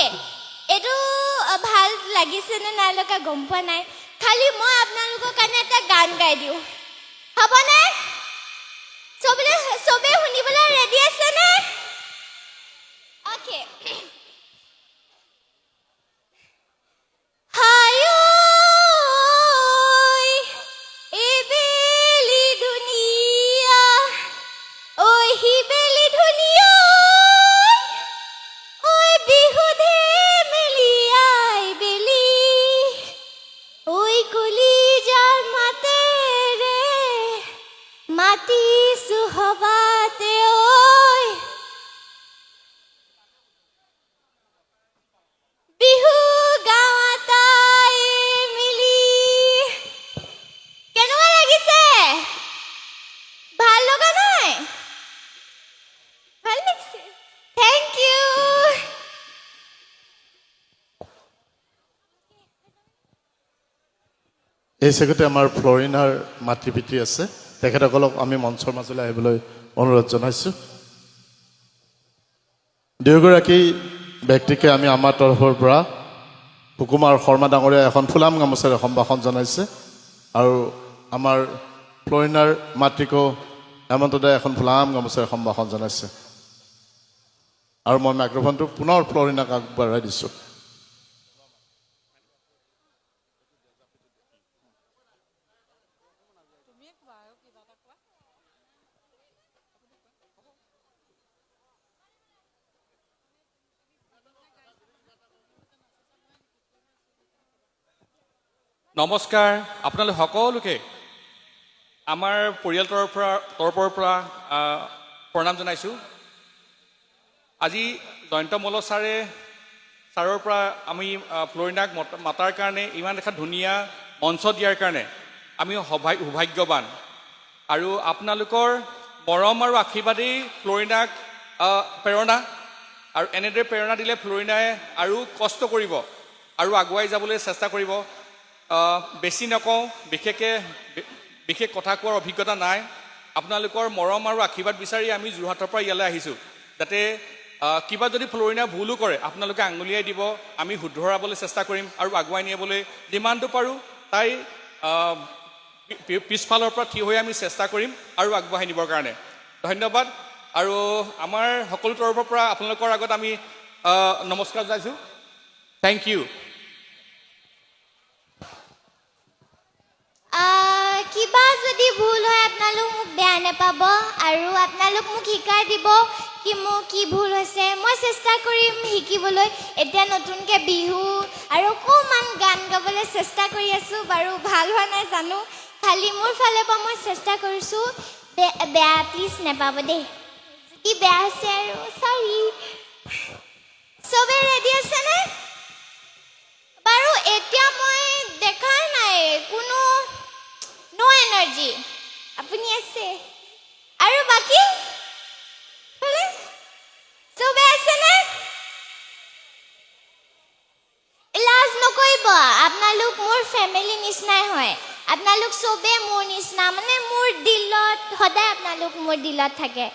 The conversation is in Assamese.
ওকে এইটো ভাল লাগিছে নে নাই লগা গম পোৱা নাই খালি মই আপোনালোকৰ কাৰণে এটা গান গাই দিওঁ হ'বনে চবে শুনিবলৈ ৰেডি আছে নে ওকে এই চেগতে আমাৰ ফ্লৰিনাৰ মাতৃ পিতৃ আছে তেখেতসকলক আমি মঞ্চৰ মাজলৈ আহিবলৈ অনুৰোধ জনাইছোঁ দুয়োগৰাকী ব্যক্তিকে আমি আমাৰ তৰফৰ পৰা সুকুমাৰ শৰ্মা ডাঙৰীয়া এখন ফুলাম গামোচাৰে সম্ভাষণ জনাইছে আৰু আমাৰ ফ্লৰিনাৰ মাতৃকো হেমন্ত দাই এখন ফুলাম গামোচাৰে সম্ভাষণ জনাইছে আৰু মই মাইক্ৰফোনটো পুনৰ ফ্লৰিনাক আগবঢ়াই দিছোঁ নমস্কাৰ আপোনালোক সকলোকে আমাৰ পৰিয়ালৰ তৰফৰ পৰা প্ৰণাম জনাইছোঁ আজি জয়ন্ত মল্ল ছাৰৰ পৰা আমি ফ্লৰিনাক মাতাৰ কাৰণে ইমান এখন ধুনীয়া মঞ্চ দিয়াৰ কাৰণে আমি সৌভাগ্যৱান আৰু আপোনালোকৰ মৰম আৰু আশীৰ্বাদেই ফ্লৰিনাক প্ৰেৰণা আৰু এনেদৰে প্ৰেৰণা দিলে ফ্লৰিনাই আৰু কষ্ট কৰিব আৰু আগুৱাই যাবলৈ চেষ্টা কৰিব বেছি নকওঁ বিশেষ কথা কোৱাৰ অভিজ্ঞতা নাই আপোনালোকৰ মৰম আৰু আশীৰ্বাদ বিচাৰি আমি যোৰহাটৰ পৰা ইয়ালৈ আহিছোঁ যাতে কিবা যদি ফ্লৰিনাই ভুলো কৰে আপোনালোকে আঙুলিয়াই দিব আমি শুধৰাবলৈ চেষ্টা কৰিম আৰু আগুৱাই নিবলৈ যিমানটো পাৰোঁ তাই পিছফালৰ পৰা থিয় হৈ আমি চেষ্টা কৰিম আৰু আগবঢ়াই নিবৰ কাৰণে ধন্যবাদ আৰু আমাৰ সকলো তৰফৰ পৰা আপোনালোকৰ আগত আমি নমস্কাৰ জনাইছোঁ থেংক ইউ কিবা যদি ভুল হয় আপোনালোক মোক বেয়া নাপাব আৰু আপোনালোক মোক শিকাই দিব কি মোৰ কি ভুল হৈছে মই চেষ্টা কৰিম শিকিবলৈ এতিয়া নতুনকৈ বিহু আৰু অকণমান গান গাবলৈ চেষ্টা কৰি আছোঁ বাৰু ভাল হোৱা নাই জানো খালি মোৰ ফালৰ পৰা মই চেষ্টা কৰিছোঁ বেয়া প্লিজ নাপাব দেই যদি বেয়া হৈছে আৰু চৰি চবে ৰেডি আছেনে বাৰু এতিয়া মই দেখাই নাই কোনো নো এনাৰ্জি আপুনি আছে আৰু বাকী চবে আছেনে লাজ নকৰিব আপোনালোক মোৰ ফেমিলি নিচিনাই হয় আপোনালোক চবে মোৰ নিচিনা মানে মোৰ দিলত সদায় আপোনালোক মোৰ দিলত থাকে